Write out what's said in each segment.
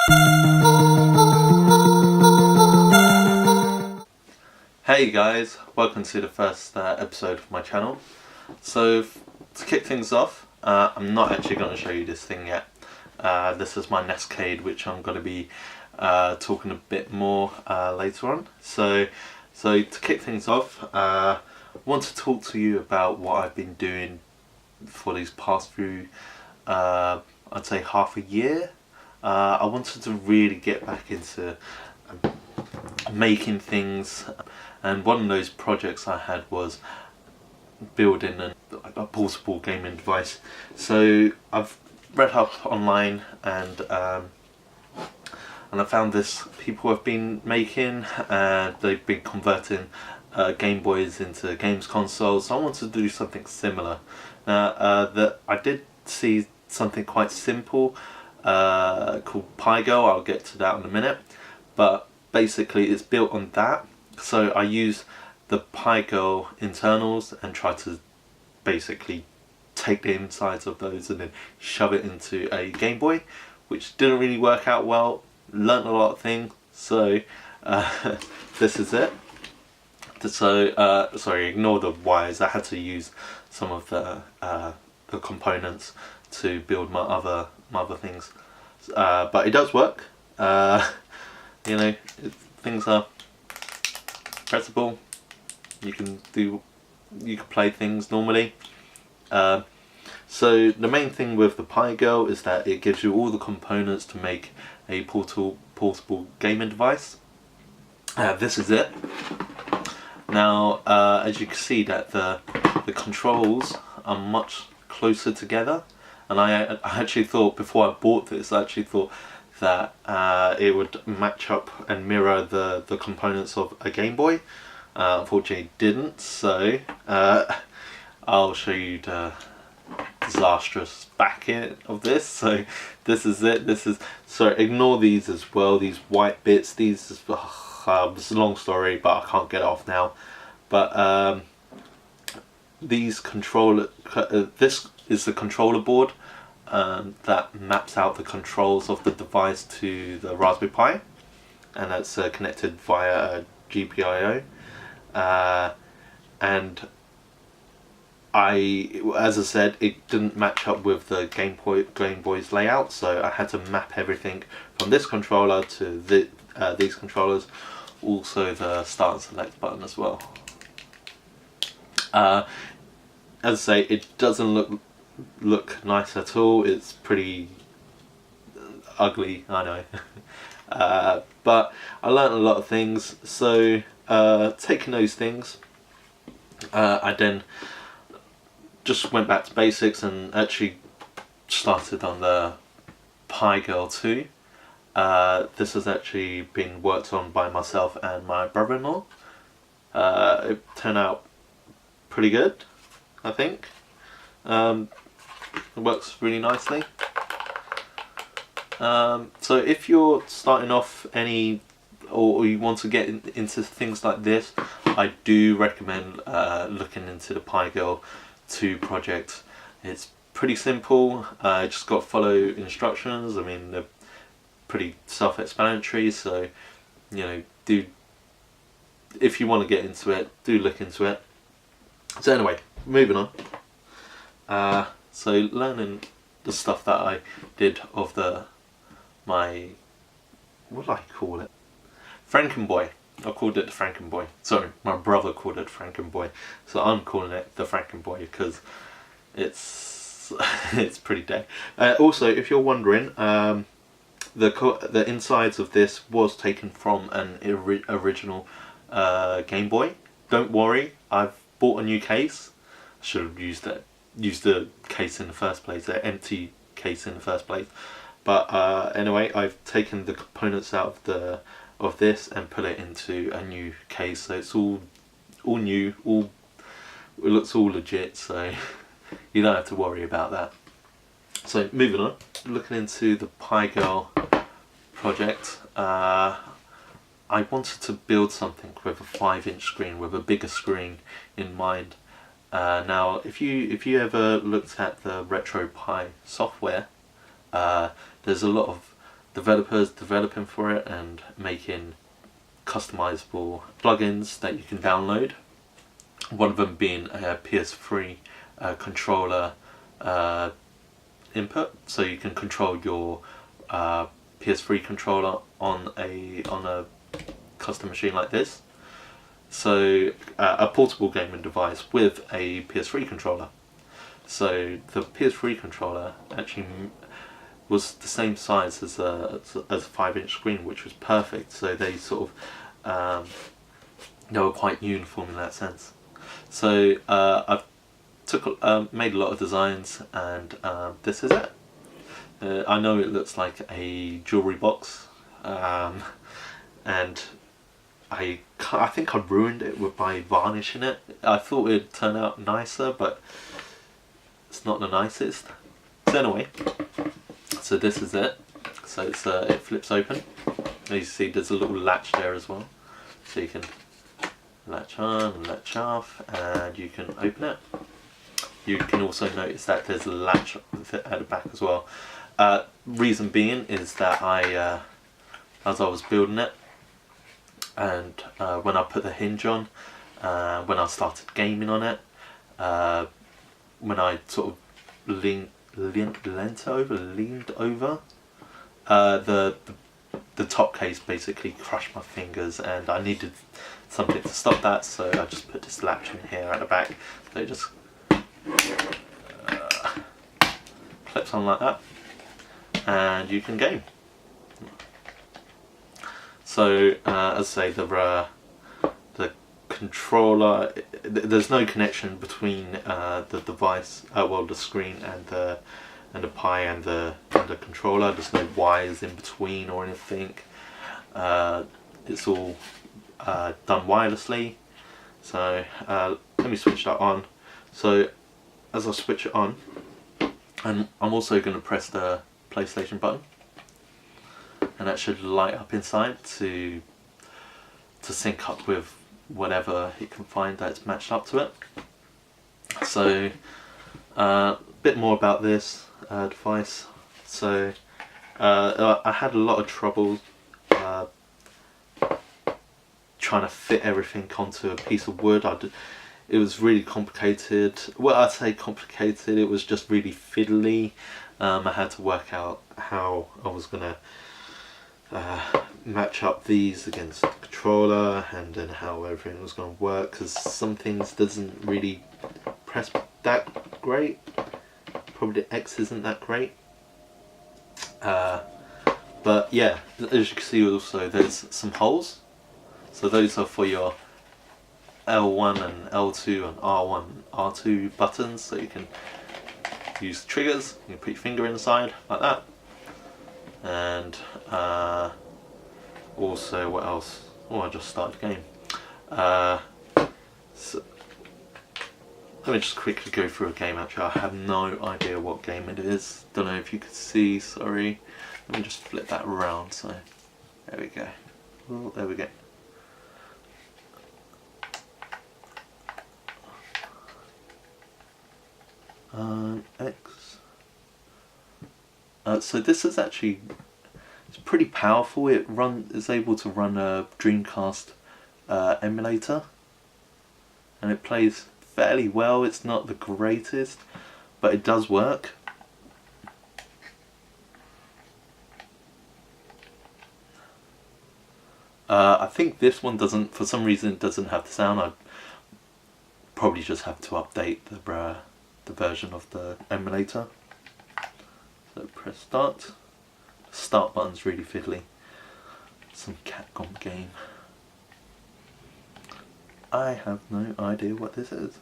Hey guys, welcome to the first episode of my channel. So to kick things off, I'm not actually going to show you this thing yet. This is my Nescade, which I'm going to be talking a bit more later on. So to kick things off, I want to talk to you about what I've been doing for these past few, I'd say half a year. I wanted to really get back into making things, and one of those projects I had was building a portable gaming device. So I've read up online and I found this people have been making, and they've been converting Game Boys into games consoles. So I wanted to do something similar. That I did see something quite simple called PiGrrl. I'll get to that in a minute, but basically it's built on that. So I use the PiGrrl internals and try to basically take the insides of those and then shove it into a Game Boy, which didn't really work out well. Learned a lot of things, so this is it. So sorry, ignore the wires. I had to use some of the components to build my other things, but it does work. You know, things are pressable. You can play things normally. So the main thing with the PiGrrl is that it gives you all the components to make a portable gaming device. This is it. Now, as you can see, that the controls are much closer together, and I actually thought, before I bought this, I actually thought that it would match up and mirror the components of a Game Boy. Unfortunately it didn't, so I'll show you the disastrous back end of this. So this is it. So ignore these as well, these white bits. These is, it's a long story, but I can't get it off now. But these controller, this is the controller board that maps out the controls of the device to the Raspberry Pi, and that's connected via a GPIO. And as I said, it didn't match up with the Game Boy's layout, so I had to map everything from this controller to these controllers, also the start and select button as well. As I say, it doesn't look nice at all. It's pretty ugly, I know. But I learned a lot of things. So taking those things, I then just went back to basics and actually started on the PiGrrl 2. This has actually been worked on by myself and my brother-in-law. It turned out pretty good, I think. It works really nicely. So if you're starting off or you want to get into things like this, I do recommend looking into the PiGrrl 2 project. It's pretty simple. Just got to follow instructions. I mean, they're pretty self-explanatory, so you know, if you want to get into it, do look into it. So anyway, moving on. So learning the stuff that I did of my, what do I call it? Franken Boy. I called it the Franken Boy. Sorry, my brother called it Franken Boy, so I'm calling it the Franken Boy because it's pretty dead. Also, if you're wondering, the insides of this was taken from an original Game Boy. Don't worry, I've bought a new case. I should have used the case in the first place, the empty case in the first place. But anyway, I've taken the components out of this and put it into a new case, so it's all new, it looks all legit, so you don't have to worry about that. So moving on, looking into the PiGrrl project, I wanted to build something with a 5-inch screen, with a bigger screen in mind. Now, if you ever looked at the RetroPie software, there's a lot of developers developing for it and making customizable plugins that you can download. One of them being a PS3 controller input, so you can control your PS3 controller on a custom machine like this. So a portable gaming device with a PS3 controller. So the PS3 controller actually was the same size as a 5-inch screen, which was perfect. So they sort of they were quite uniform in that sense. So I've made a lot of designs, and this is it. I know it looks like a jewellery box, and I think I ruined it by varnishing it. I thought it'd turn out nicer, but it's not the nicest. So anyway, so this is it. So it's it flips open. As you see, there's a little latch there as well, so you can latch on and latch off, and you can open it. You can also notice that there's a latch at the back as well. Reason being is that as I was building it, and when I put the hinge on, when I started gaming on it, when I sort of leaned over, the top case basically crushed my fingers, and I needed something to stop that, so I just put this latch in here at the back, so it just clips on like that, and you can game. So as I say, the controller, there's no connection between the device, well, the screen and the Pi and the controller. There's no wires in between or anything. It's all done wirelessly. So let me switch that on. So as I switch it on, and I'm also going to press the PlayStation button, and that should light up inside to sync up with whatever it can find that's matched up to it. So a bit more about this device. So I had a lot of trouble trying to fit everything onto a piece of wood. It was really complicated. Well, I'd say complicated, it was just really fiddly. I had to work out how I was going to match up these against the controller, and then how everything was going to work, because some things doesn't really press that great. Probably the X isn't that great. But yeah, as you can see also there's some holes. So those are for your L1 and L2 and R1 and R2 buttons, so you can use the triggers. You can put your finger inside like that. And also, what else? Oh, I just started the game. So let me just quickly go through a game. Actually, I have no idea what game it is. Don't know if you could see, sorry. Let me just flip that around, so there we go. Oh, there we go. X. So this is actually, it's pretty powerful. It's able to run a Dreamcast emulator, and it plays fairly well. It's not the greatest, but it does work. I think this one doesn't, for some reason it doesn't have the sound. I'd probably just have to update the version of the emulator. So press start. The start button's really fiddly. Some Capcom game. I have no idea what this is.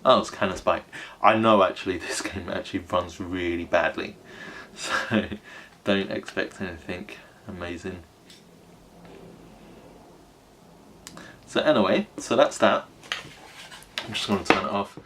Oh, it's Cannon Spike. I know actually this game actually runs really badly, so don't expect anything amazing. So anyway, so that's that. I'm just going to turn it off.